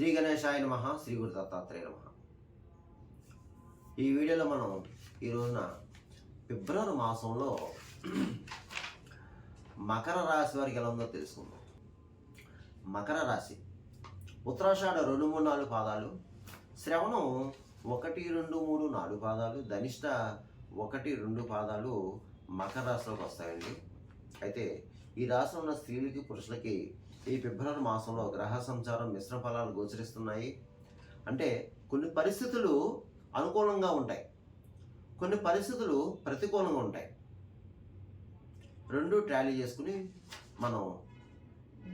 శ్రీ గణేశాయ నమః, శ్రీ గురు దత్తాత్రేయ నమః. ఈ వీడియోలో మనం ఈ రోజున ఫిబ్రవరి మాసంలో మకర రాశి వారికి ఎలా ఉందో తెలుసుకుందాం. మకర రాశి ఉత్తరాషాఢ 2, 3, 4 పాదాలు, శ్రవణం 1, 2, 3, 4 పాదాలు, ధనిష్ట 1, 2 పాదాలు మకర రాశిలోకి వస్తాయండి. అయితే ఈ రాశిలో ఉన్న స్త్రీలకి పురుషులకి ఈ ఫిబ్రవరి మాసంలో గ్రహ సంచారం మిశ్రమ ఫలాలు గోచరిస్తున్నాయి. అంటే కొన్ని పరిస్థితులు అనుకూలంగా ఉంటాయి, కొన్ని పరిస్థితులు ప్రతికూలంగా ఉంటాయి. రెండు టాలీ చేసుకుని మనం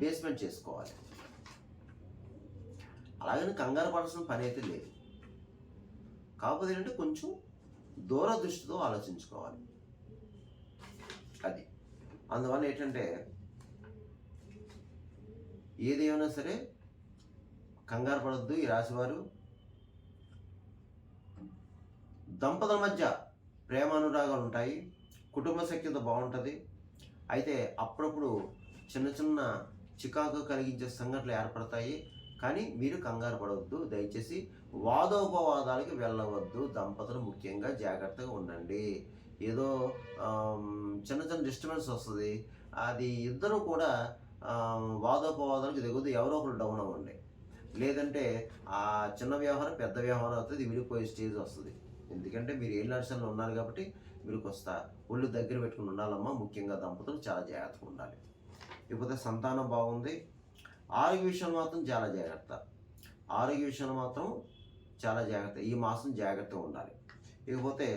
బేస్మెంట్ చేసుకోవాలి. అలాగని కంగారు పడాల్సిన పని అయితే లేదు. కాకపోతే ఏంటంటే కొంచెం దూరదృష్టితో ఆలోచించుకోవాలి. అది అందువల్ల ఏంటంటే ఏదేమైనా సరే కంగారు పడద్దు. ఈ రాశివారు దంపతుల మధ్య ప్రేమానురాగాలు ఉంటాయి, కుటుంబ సఖ్యత బాగుంటుంది. అయితే అప్పుడప్పుడు చిన్న చిన్న చికాకు కలిగించే సంఘటనలు ఏర్పడతాయి. కానీ మీరు కంగారు పడవద్దు. దయచేసి వాదోపవాదాలకి వెళ్ళవద్దు. దంపతులు ముఖ్యంగా జాగ్రత్తగా ఉండండి. ఏదో చిన్న చిన్న డిస్టర్బెన్స్ వస్తుంది, అది ఇద్దరు కూడా వాదోపవాదాలకు దిగొద్దు. ఎవరో ఒకరు డౌన్ అవ్వండి. లేదంటే ఆ చిన్న వ్యవహారం పెద్ద వ్యవహారం అవుతుంది, విడిపోయే స్టేజ్ వస్తుంది. ఎందుకంటే మీరు ఏళ్ళ నడిచల్లో ఉన్నారు కాబట్టి మీరు కొస్తా ఒళ్ళు దగ్గర పెట్టుకుని ఉండాలమ్మా. ముఖ్యంగా దంపతులు చాలా జాగ్రత్తగా ఉండాలి. ఇకపోతే సంతానం బాగుంది. ఆరోగ్య విషయంలో మాత్రం చాలా జాగ్రత్త. ఆరోగ్య విషయంలో మాత్రం చాలా జాగ్రత్త. ఈ మాసం జాగ్రత్తగా ఉండాలి. ఇకపోతే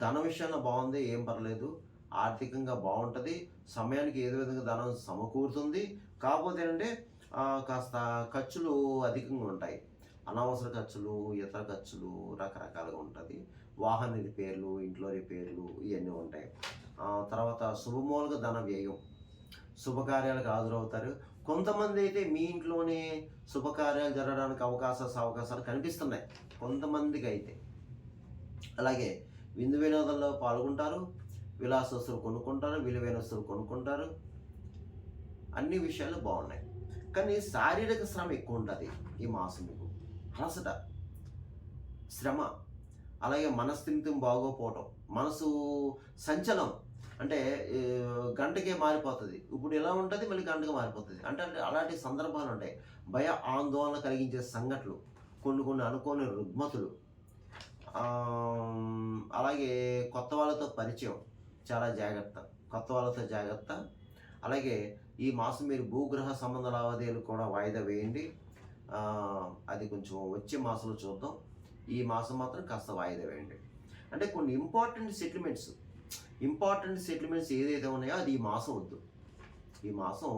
ధన విషయంలో బాగుంది, ఏం పర్లేదు. ఆర్థికంగా బాగుంటుంది. సమయానికి ఏదో విధంగా ధనం సమకూరుతుంది. కాకపోతే ఏంటంటే కాస్త ఖర్చులు అధికంగా ఉంటాయి. అనవసర ఖర్చులు, ఇతర ఖర్చులు రకరకాలుగా ఉంటుంది. వాహన రిపేర్లు, ఇంట్లో రిపేర్లు ఇవన్నీ ఉంటాయి. తర్వాత శుభమూలక ధన వ్యయం, శుభకార్యాలకు హాజరవుతారు. కొంతమంది అయితే మీ ఇంట్లోనే శుభకార్యాలు జరగడానికి అవకాశాలు కనిపిస్తున్నాయి కొంతమందికి అయితే. అలాగే విందు వినోదంలో పాల్గొంటారు, విలాస వస్తువులు కొనుక్కుంటారు, విలువైన వస్తువులు కొనుక్కుంటారు. అన్ని విషయాలు బాగున్నాయి. కానీ శారీరక శ్రమ ఎక్కువ ఉంటుంది ఈ మాసం. మీకు అలసట, శ్రమ, అలాగే మనస్థిమితం బాగోపోవటం, మనసు సంచలనం. అంటే గంటకే మారిపోతుంది. ఇప్పుడు ఎలా ఉంటుంది, మళ్ళీ గంటగా మారిపోతుంది. అంటే అలాంటి సందర్భాలు ఉంటాయి. భయ ఆందోళన కలిగించే సంఘటనలు, కొన్ని అనుకోని రుగ్మతులు. అలాగే కొత్త వాళ్ళతో పరిచయం, చాలా జాగ్రత్త. కొత్త వాళ్ళతో జాగ్రత్త. అలాగే ఈ మాసం మీరు భూగ్రహ సంబంధ లావాదేవీలు కూడా వాయిదా వేయండి. అది కొంచెం వచ్చే మాసంలో చూద్దాం. ఈ మాసం మాత్రం కాస్త వాయిదా వేయండి. అంటే కొన్ని ఇంపార్టెంట్ సెటిల్మెంట్స్ ఏదైతే ఉన్నాయో అది ఈ మాసం వద్దు. ఈ మాసం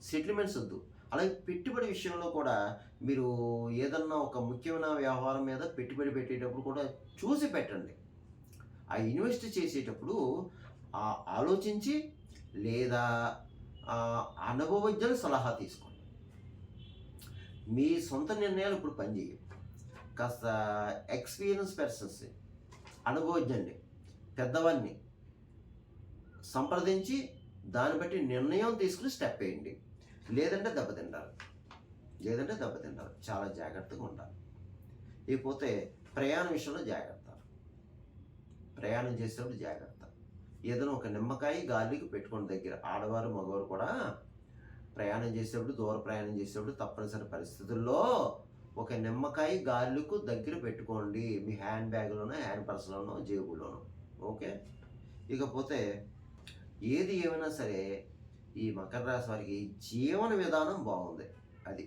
సెటిల్మెంట్స్ వద్దు. అలాగే పెట్టుబడి విషయంలో కూడా మీరు ఏదన్నా ఒక ముఖ్యమైన వ్యవహారం మీద పెట్టుబడి పెట్టేటప్పుడు కూడా చూసి పెట్టండి. ఆ ఇన్వెస్ట్ చేసేటప్పుడు ఆలోచించి లేదా అనుభవజ్ఞుల సలహా తీసుకోండి. మీ సొంత నిర్ణయాలు ఇప్పుడు పనిచేయవు. కాస్త ఎక్స్పీరియన్స్ పర్సన్స్, అనుభవజ్ఞుల్ని, పెద్దవాడిని సంప్రదించి దాన్ని బట్టి నిర్ణయం తీసుకుని స్టెప్ వేయండి. లేదంటే దెబ్బతింటారు. చాలా జాగ్రత్తగా ఉండాలి. ఇకపోతే ప్రయాణ విషయంలో జాగ్రత్త. ప్రయాణం చేసేటప్పుడు జాగ్రత్త. ఏదైనా ఒక నిమ్మకాయ గాలికి పెట్టుకోండి దగ్గర. ఆడవారు మగవారు కూడా ప్రయాణం చేసేటప్పుడు, దూర ప్రయాణం చేసేటప్పుడు తప్పనిసరి పరిస్థితుల్లో ఒక నిమ్మకాయ గాలికు దగ్గర పెట్టుకోండి. మీ హ్యాండ్ బ్యాగ్లోనో, హ్యాండ్ పర్స్లోనో, జేబులోనో. ఓకే. ఇకపోతే ఏది ఏమైనా సరే ఈ మకర రాశి వారికి జీవన విధానం బాగుంది. అది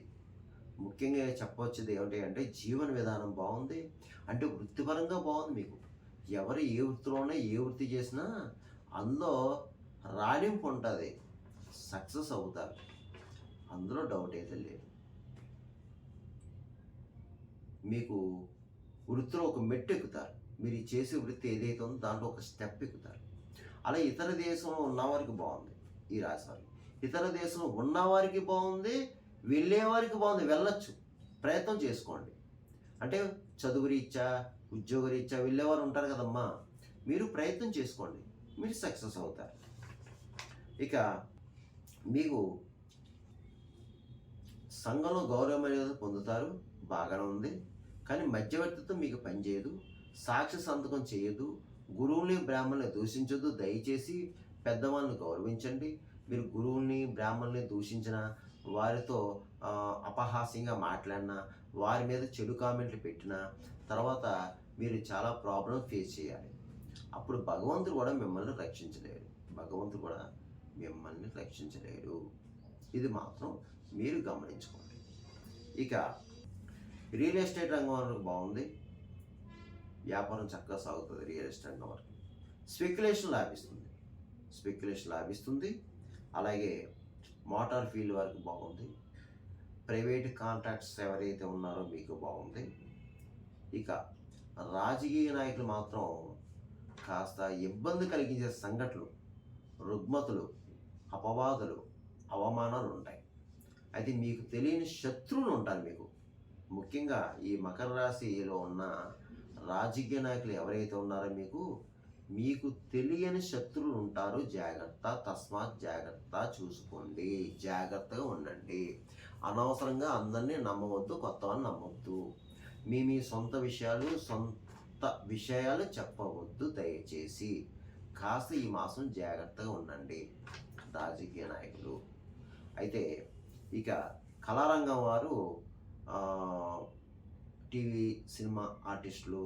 ముఖ్యంగా చెప్పవచ్చేది ఏమిటి అంటే జీవన విధానం బాగుంది. అంటే వృత్తిపరంగా బాగుంది. మీకు ఎవరు ఏ వృత్తిలోనే ఏ వృత్తి చేసినా అందులో రాణింపు ఉంటుంది, సక్సెస్ అవుతారు. అందులో డౌట్ అయితే లేదు. మీకు వృత్తిలో ఒక మెట్టు ఎక్కుతారు. మీరు చేసే వృత్తి ఏదైతే ఉందో దాంట్లో ఒక స్టెప్ ఎక్కుతారు. అలా ఇతర దేశంలో ఉన్నవారికి బాగుంది. ఈ రాశి వారికి ఇతర దేశంలో ఉన్నవారికి బాగుంది, వెళ్ళేవారికి బాగుంది. వెళ్ళొచ్చు, ప్రయత్నం చేసుకోండి. అంటే చదువు రీత్యా, ఉద్యోగ రీత్యా వెళ్ళేవారు ఉంటారు కదమ్మా, మీరు ప్రయత్నం చేసుకోండి, మీరు సక్సెస్ అవుతారు. ఇక మీకు సంఘంలో గౌరవ మర్యాదలు పొందుతారు, బాగానే ఉంది. కానీ మధ్యవర్తిత్వం మీకు పనిచేయదు, సాక్షి సంతకం చేయదు, గురువుని బ్రాహ్మణుల్ని దూషించొద్దు. దయచేసి పెద్దవాళ్ళని గౌరవించండి. మీరు గురువుల్ని బ్రాహ్మణుల్ని దూషించిన, వారితో అపహాస్యంగా మాట్లాడినా, వారి మీద చెడు కామెంట్లు పెట్టినా తర్వాత మీరు చాలా ప్రాబ్లం ఫేస్ చేయాలి. అప్పుడు భగవంతుడు కూడా మిమ్మల్ని రక్షించలేడు. భగవంతుడు కూడా మిమ్మల్ని రక్షించలేడు. ఇది మాత్రం మీరు గమనించుకోండి. ఇక రియల్ ఎస్టేట్ రంగం వరకు బాగుంది, వ్యాపారం చక్కగా సాగుతుంది. రియల్ ఎస్టేట్ రంగం వరకు స్పెక్యులేషన్ లాభిస్తుంది. అలాగే మోటార్ ఫీల్డ్ వరకు బాగుంది. ప్రైవేట్ కాంట్రాక్ట్స్ ఎవరైతే ఉన్నారో మీకు బాగుంది. ఇక రాజకీయ నాయకులు మాత్రం కాస్త ఇబ్బంది కలిగించే సంఘటనలు, రుగ్మతులు, అపవాదులు, అవమానాలు ఉంటాయి. అయితే మీకు తెలియని శత్రువులు ఉంటారు. మీకు ముఖ్యంగా ఈ మకర రాశిలో ఉన్న రాజకీయ నాయకులు ఎవరైతే ఉన్నారో మీకు తెలియని శత్రువులు ఉంటారు. జాగ్రత్త, తస్మాత్ జాగ్రత్త, చూసుకోండి, జాగ్రత్తగా ఉండండి. అనవసరంగా అందరినీ నమ్మవద్దు, కొత్త వాళ్ళని నమ్మవద్దు. మీ సొంత విషయాలు చెప్పవద్దు దయచేసి. కాస్త ఈ మాసం జాగ్రత్తగా ఉండండి రాజకీయ నాయకులు. అయితే ఇక కళారంగం వారు, టీవీ సినిమా ఆర్టిస్టులు,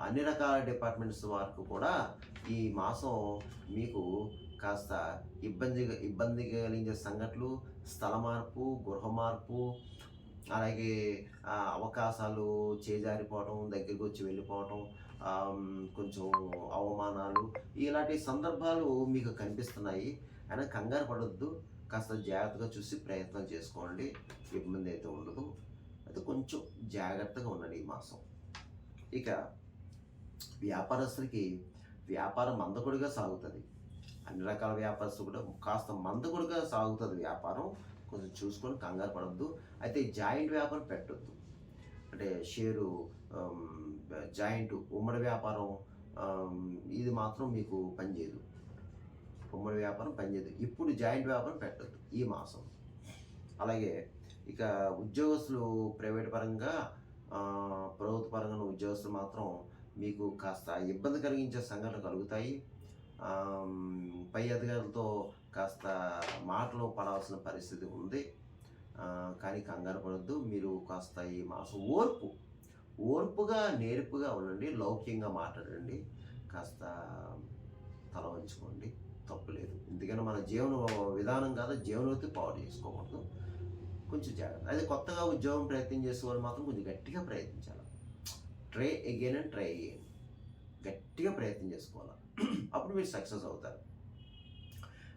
అన్ని రకాల డిపార్ట్మెంట్స్ వరకు కూడా ఈ మాసం మీకు కాస్త ఇబ్బంది కలిగించే సంఘటనలు, స్థల మార్పు, గృహ మార్పు, అలాగే అవకాశాలు చేజారిపోవడం, దగ్గరికి వచ్చి వెళ్ళిపోవటం, కొంచెం అవమానాలు, ఇలాంటి సందర్భాలు మీకు కనిపిస్తున్నాయి. అయినా కంగారు పడొద్దు, కాస్త జాగ్రత్తగా చూసి ప్రయత్నం చేసుకోండి. ఇబ్బంది అయితే ఉండదు. అయితే కొంచెం జాగ్రత్తగా ఉండండి ఈ మాసం. ఇక వ్యాపారస్తులకి వ్యాపారం మందకొడిగా సాగుతుంది. అన్ని రకాల వ్యాపారస్తులు కూడా కాస్త మందకొడిగా సాగుతుంది వ్యాపారం. కొంచెం చూసుకొని కంగారు పడద్దు. అయితే జాయింట్ వ్యాపారం పెట్టొద్దు. అంటే షేరు, జాయింట్ ఉమ్మడి వ్యాపారం, ఇది మాత్రం మీకు పనిచేయదు. ఉమ్మడి వ్యాపారం పనిచేయదు. ఇప్పుడు జాయింట్ వ్యాపారం పెట్టొద్దు ఈ మాసం. అలాగే ఇక ఉద్యోగస్తులు, ప్రైవేట్ పరంగా, ప్రభుత్వ పరంగా ఉద్యోగస్తులు మాత్రం మీకు కాస్త ఇబ్బంది కలిగించే సంఘటనలు కలుగుతాయి. పై అధికారులతో కాస్త మాటలు పడాల్సిన పరిస్థితి ఉంది. కానీ కంగారు పడద్దు. మీరు కాస్త ఈ మాసం ఓర్పుగా, నేర్పుగా ఉండండి. లౌక్యంగా మాట్లాడండి. కాస్త తల వంచుకోండి, తప్పులేదు. ఎందుకంటే మన జీవన విధానం కాదు, జీవనోతి పాడు చేసుకోకూడదు. కొంచెం జాగ్రత్త. అదే కొత్తగా ఉద్యోగం ప్రయత్నం చేసే వాళ్ళు మాత్రం కొంచెం గట్టిగా ప్రయత్నించాలి. ట్రై అగైన్, గట్టిగా ప్రయత్నం చేసుకోవాలి. అప్పుడు మీరు సక్సెస్ అవుతారు.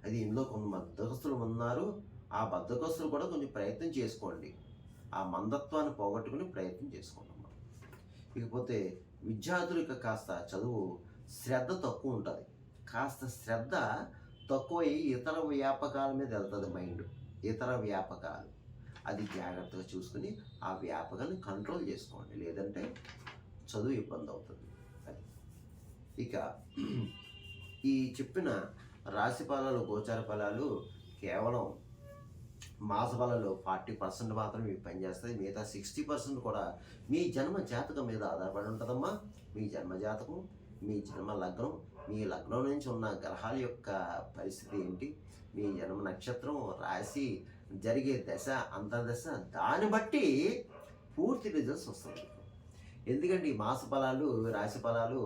అది ఇందులో కొన్ని బద్ధకస్తులు ఉన్నారు. ఆ బద్ధకస్తులు కూడా కొంచెం ప్రయత్నం చేసుకోండి. ఆ మందత్వాన్ని పోగొట్టుకుని ప్రయత్నం చేసుకోండి. ఇకపోతే విద్యార్థులకు కాస్త చదువు శ్రద్ధ తక్కువ ఉంటుంది. కాస్త శ్రద్ధ తక్కువై ఇతర వ్యాపకాల మీద వెళ్తుంది మైండ్. ఇతర వ్యాపకాలు, అది జాగ్రత్తగా చూసుకుని ఆ వ్యాపకాన్ని కంట్రోల్ చేసుకోండి. లేదంటే చదువు ఇబ్బంది అవుతుంది. అది ఇక ఈ చెప్పిన రాశి ఫలాలు, గోచార ఫలాలు కేవలం మాస ఫలాలు 40% మాత్రం మీకు పనిచేస్తుంది. మిగతా 60% కూడా మీ జన్మ జాతకం మీద ఆధారపడి ఉంటుందమ్మా. మీ జన్మ జాతకం, మీ జన్మ లగ్నం, మీ లగ్నం నుంచి ఉన్న గ్రహాల యొక్క పరిస్థితి ఏంటి, మీ జన్మ నక్షత్రం, రాశి, జరిగే దశ, అంతర్దశ, దాన్ని బట్టి పూర్తి రిజల్ట్స్ వస్తుంది. ఎందుకంటే ఈ మాస ఫలాలు, రాశి ఫలాలు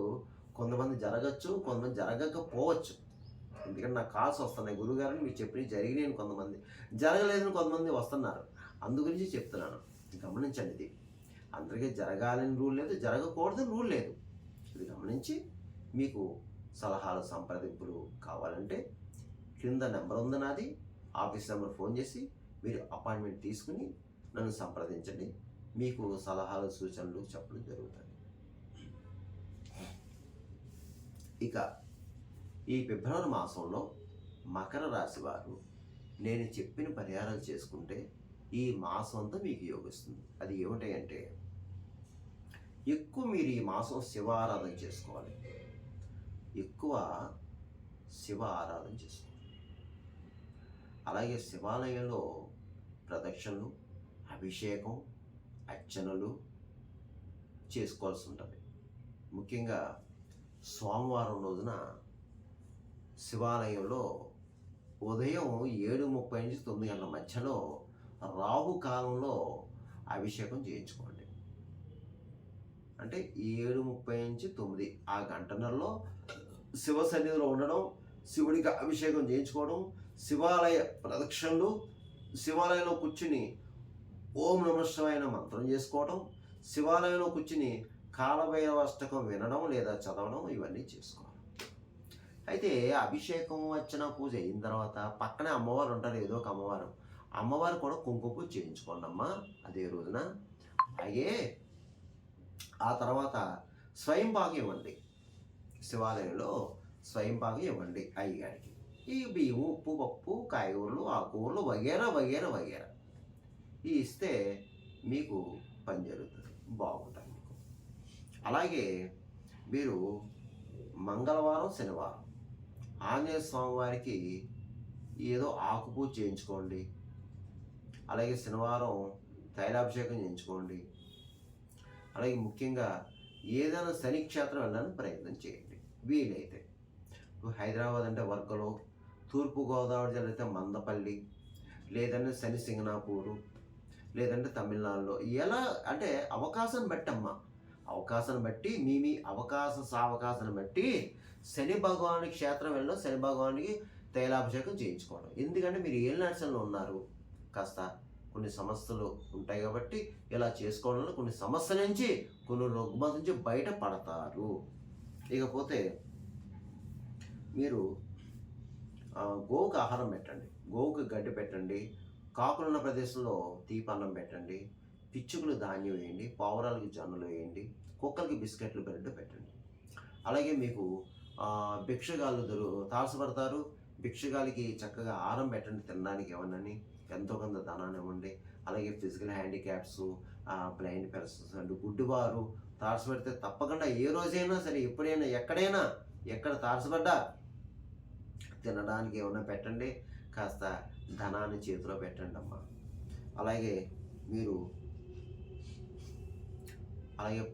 కొంతమంది జరగచ్చు, కొంతమంది జరగకపోవచ్చు. ఎందుకంటే నాకు కాల్స్ వస్తున్నాయి, గురువుగారిని మీరు చెప్పినవి జరిగినాయి, కొంతమంది జరగలేదని కొంతమంది వస్తున్నారు. అందుగురించి చెప్తున్నాను, గమనించండి. ఇది అందరికీ జరగాలని రూల్ లేదు, జరగకూడదని రూల్ లేదు. ఇది గమనించి మీకు సలహాలు, సంప్రదింపులు కావాలంటే కింద నెంబర్ ఉంది నాది, ఆఫీస్ నెంబర్ ఫోన్ చేసి మీరు అపాయింట్మెంట్ తీసుకుని నన్ను సంప్రదించండి. మీకు సలహాలు, సూచనలు చెప్పడం జరుగుతుంది. ఇక ఈ ఫిబ్రవరి మాసంలో మకర రాశి వారు నేను చెప్పిన పరిహారాలు చేసుకుంటే ఈ మాసం అంతా మీకు యోగిస్తుంది. అది ఏమిటంటే, ఎక్కువ మీరు ఈ మాసం శివ ఆరాధన చేసుకోవాలి. ఎక్కువ శివ ఆరాధన చేసుకోవాలి. అలాగే శివాలయంలో ప్రదక్షిణలు, అభిషేకం, అర్చనలు చేసుకోవాల్సి ఉంటుంది. ముఖ్యంగా సోమవారం రోజున శివాలయంలో ఉదయం 7:30 నుంచి 9 గంటల మధ్యలో రాహుకాలంలో అభిషేకం చేయించుకోండి. అంటే 7:30 నుంచి 9 ఆ గంటన్నరలో శివ సన్నిధిలో ఉండడం, శివుడికి అభిషేకం చేయించుకోవడం, శివాలయ ప్రదక్షిణలు, శివాలయంలో కూర్చుని ఓం నమః శివాయ మంత్రం చేసుకోవడం, శివాలయంలో కూర్చుని కాలభైరవ అష్టకం వినడం లేదా చదవడం ఇవన్నీ చేసుకోవాలి. అయితే అభిషేకం అర్చన పూజ అయిన తర్వాత పక్కనే అమ్మవారు ఉంటారు, ఏదో ఒక అమ్మవారు, అమ్మవారు కూడా కుంకుమ పూజ చేయించుకోండి అమ్మా అదే రోజున. అలాగే ఆ తర్వాత స్వయం పాకం ఇవ్వండి, శివాలయంలో స్వయం పాకం ఇవ్వండి అయ్యగారికి. ఈ బియ్యం, ఉప్పు, పప్పు, కాయగూరలు, ఆకుకూరలు వగేరా వగేరా వగేరా ఇస్తే మీకు పని జరుగుతుంది, బాగుంటుంది మీకు. అలాగే మీరు మంగళవారం, శనివారం ఆంజనేయ స్వామివారికి ఏదో ఆకు పూజ చేయించుకోండి. అలాగే శనివారం తైలాభిషేకం చేయించుకోండి. అలాగే ముఖ్యంగా ఏదైనా శని క్షేత్రం వెళ్ళడానికి ప్రయత్నం చేయండి వీలైతే. హైదరాబాద్ అంటే వర్గలో, తూర్పుగోదావరి జిల్లా అయితే మందపల్లి, లేదంటే శని సింగనాపూరు, లేదంటే తమిళనాడులో. ఎలా అంటే అవకాశాన్ని బట్టి అమ్మ, అవకాశాన్ని బట్టి మీ సావకాశాన్ని బట్టి శని భగవాని క్షేత్రం వెళ్ళడం, శని భగవానికి తైలాభిషేకం చేయించుకోవడం. ఎందుకంటే మీరు ఏలినాడ్సంలో ఉన్నారు, కాస్త కొన్ని సమస్యలు ఉంటాయి కాబట్టి ఇలా చేసుకోవడం వల్ల కొన్ని సమస్యల నుంచి, కొన్ని రుగ్మత నుంచి బయటపడతారు. ఇకపోతే మీరు గోవుకు ఆహారం పెట్టండి, గోవుకు గడ్డి పెట్టండి, కాకులున్న ప్రదేశంలో తీపన్నం పెట్టండి, పిచ్చుకలు ధాన్యం వేయండి, పావురాలకి జొన్నలు వేయండి, కుక్కలకి బిస్కెట్లు బ్రెడ్ పెట్టండి. అలాగే మీకు భిక్షగాళ్ళు తారసపడతారు, భిక్షగాలికి చక్కగా ఆహారం పెట్టండి, తినడానికి ఏమన్నాని ఎంతో కొంత ధనాన్ని ఇవ్వండి. అలాగే physical handicaps, blind persons and గుడ్డివారు తారసపడితే తప్పకుండా ఏ రోజైనా సరే, ఎప్పుడైనా ఎక్కడైనా, ఎక్కడ తారసపడ్డా తినడానికి ఏమన్నా పెట్టండి, కాస్త ధనాన్ని చేతిలో పెట్టండి అమ్మా. అలాగే మీరు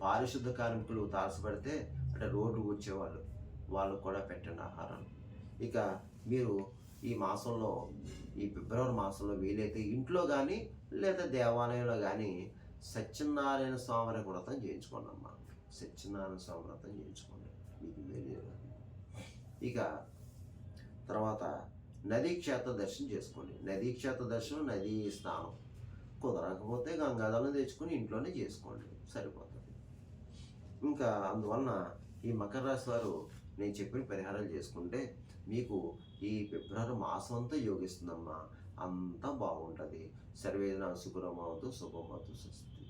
పారిశుద్ధ కార్మికులు తారసపడితే, అంటే రోడ్డు వచ్చేవాళ్ళు, వాళ్ళకు కూడా పెట్టండి ఆహారం. ఇక మీరు ఈ మాసంలో, ఈ ఫిబ్రవరి మాసంలో వీలైతే ఇంట్లో కానీ లేదా దేవాలయంలో కానీ సత్యనారాయణ స్వామి వ్రతం చేయించుకోండి అమ్మా. సత్యనారాయణ స్వామి వ్రతం చేయించుకోండి, మీకు మేలు. ఇక తర్వాత నదీ క్షేత్ర దర్శనం చేసుకోండి. నదీ క్షేత్ర దర్శనం, నదీ స్నానం కుదరకపోతే గంగాజలం తెచ్చుకొని ఇంట్లోనే చేసుకోండి, సరిపోతుంది. ఇంకా అందువలన ఈ మకర రాశి వారు నేను చెప్పిన పరిహారాలు చేసుకుంటే మీకు ఈ ఫిబ్రవరి మాసం అంతా యోగిస్తుందమ్మా, అంతా బాగుంటుంది. సర్వేజన సుఖరమవుతూ శుభమవుతూ స్వస్తి.